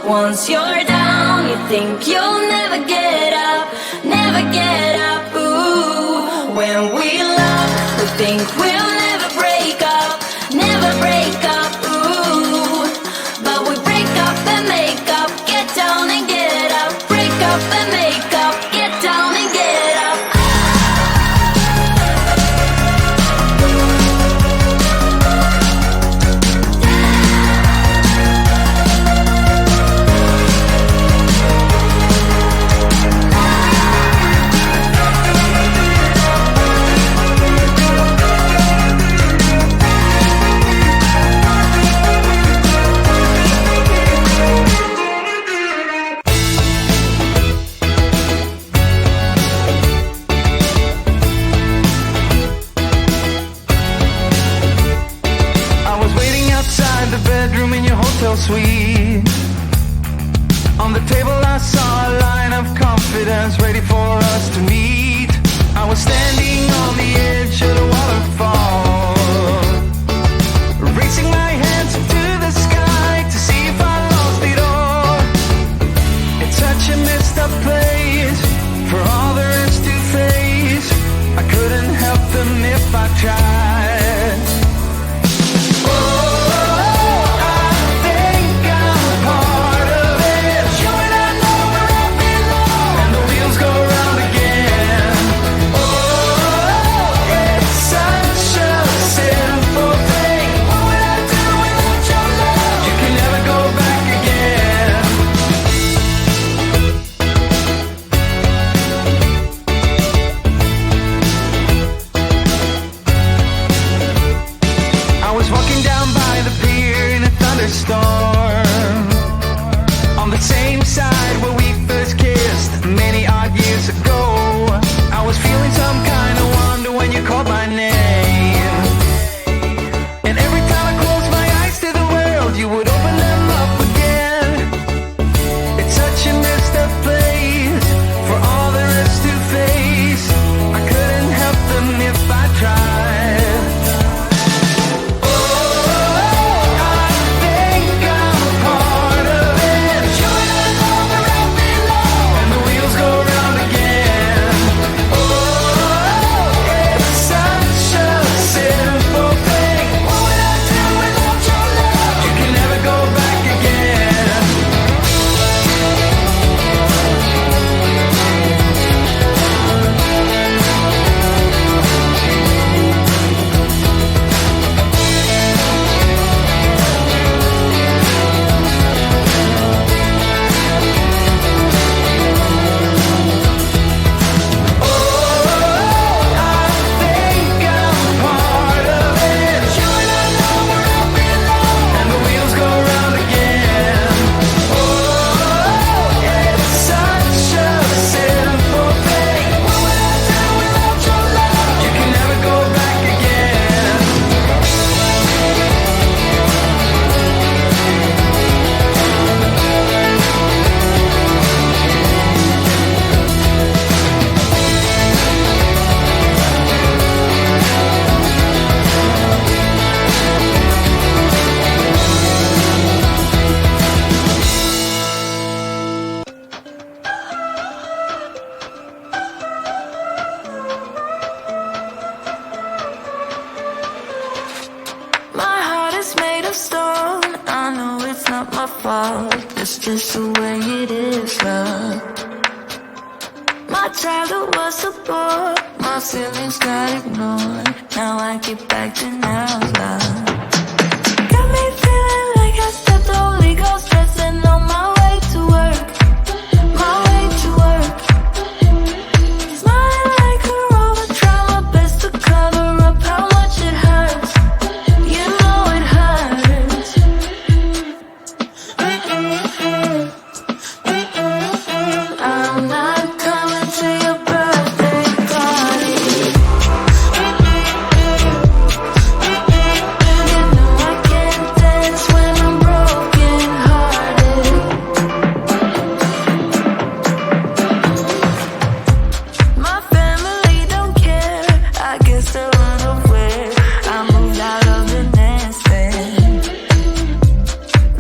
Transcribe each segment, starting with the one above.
Once you're down, you think you'll never get up, never get up. Ooh, when we love, we think we'll never break up, never break up. Ooh, but we break up and make up, get down and get up, break up and make up, get down and get up. Suite. On the table I saw a line of confidence ready for us to meet. I was standing on the edge of the waterfall, raising my hands up to the sky to see if I lost it all. It's such a messed up place for all there is to face. I couldn't help them if I tried. fault. It's just the way it is, love. My childhood was a bore. My feelings got ignored. Now I get back to now, love. Got me feeling like I stepped Holy Ghost, stressing on my way to work. My way to work. Smiling like a robot, try my best to cover up how much it hurts. You know it hurts. I'm not coming to your birthday party. You know I can't dance when I'm broken hearted. My family don't care, I guess they're unaware. I moved out of the nest then.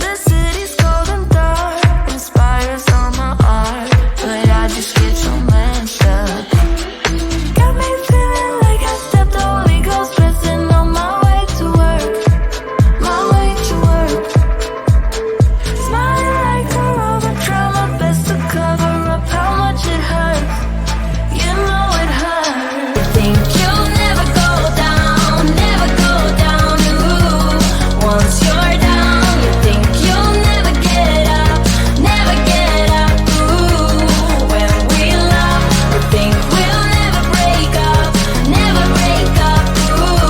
The city's cold and dark, inspires all my art, but I just get so messed up. Got me feeling like I stepped Holy Ghost, stressing on my way to work. My way to work. Smiling like a robot, try my best to cover up how much it hurts. You know it hurts. You think you'll never go down, ooh. Once you're down, you think you'll never get up, ooh. When we love, we think we'll never break up, ooh.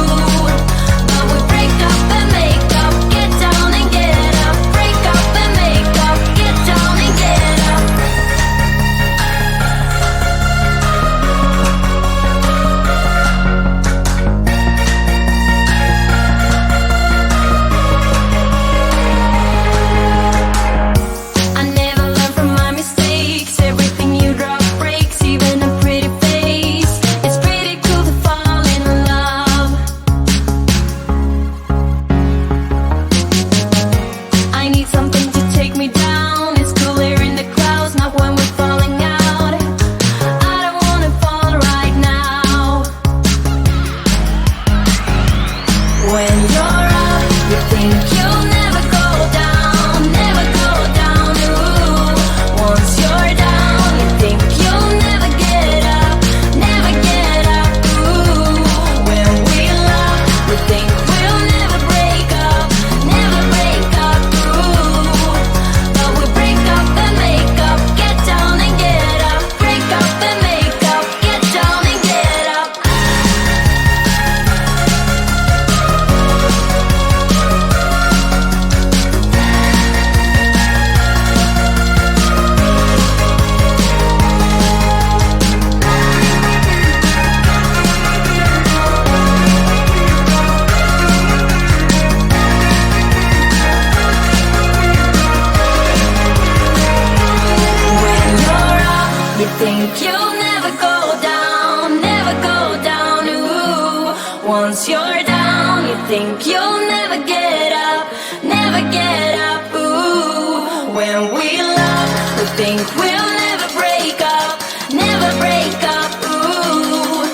But we break up and make up, get down and get up. Break up and make up, get down and get up. I never learn from my mistakes. Everything you drop breaks, even a pretty face. It's pretty cool to fall in love. I need something to take me down. It's cooler in the clouds, not when we're falling out. I don't wanna fall right now. When you're up, you think you'll never go down, ooh. Once you're down, you think you'll never get up, ooh. When we love, we think we'll never break up, ooh. But we break up and make up, get down and get up. Break up and make up, get down and get up. When you're up, you think you'll never go down, ooh. Once you're down, you think you'll never get up, ooh. When we love, we think we'll never break up, ooh.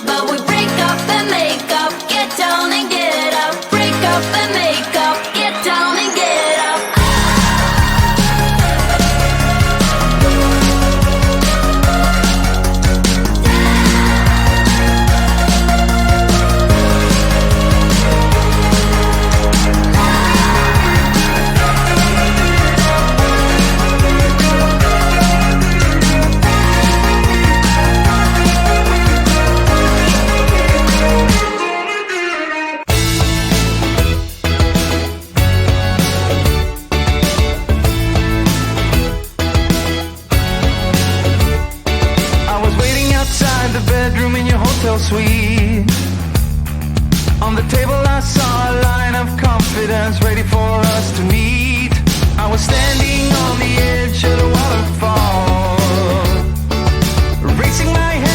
But we break up and make up, get down and get up. Break up and make up, get down and get up. I was waiting outside the bedroom in your hotel suite. On the table I saw a line of confidence ready for us to meet. I was standing on the edge of the waterfall, raising my hand